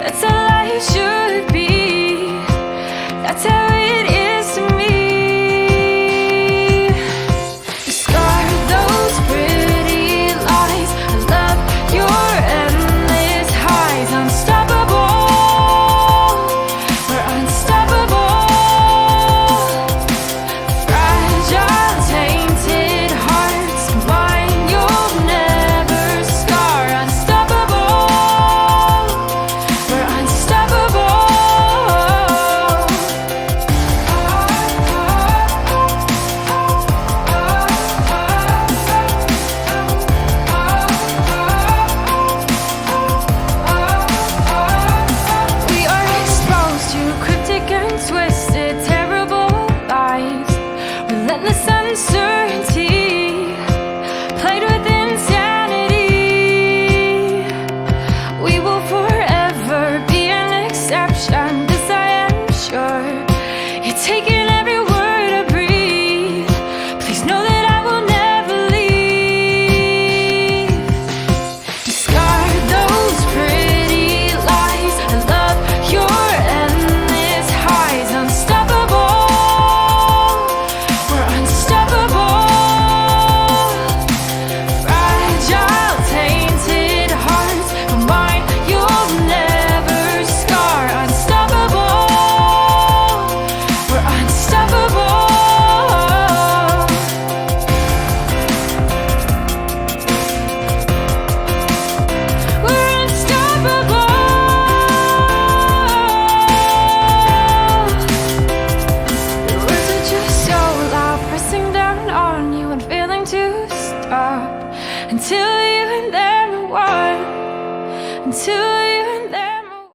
That's how life should be. That's how it is to me. Discard those pretty lies. I love your endless highs. Unstoppable, we're unstoppable. Fragile, tainted hearts combine, you'll never scar. Unstoppable, we're unstoppable. We are exposed to cryptic and twisted, terrible lies, relentless uncertainty, played with insanity. We will forever be an exception, this I am sure. You're taking every word I breathe. Please know that I will never leave. Discard those pretty lies. I love your endless highs. Unstoppable, we're unstoppable. Fragile, tainted hearts combine, you'll never scar. Unstoppable, we're unstoppable. We're unstoppable. Your words are just so loud, pressing down on you and failing to stop until you and them are one.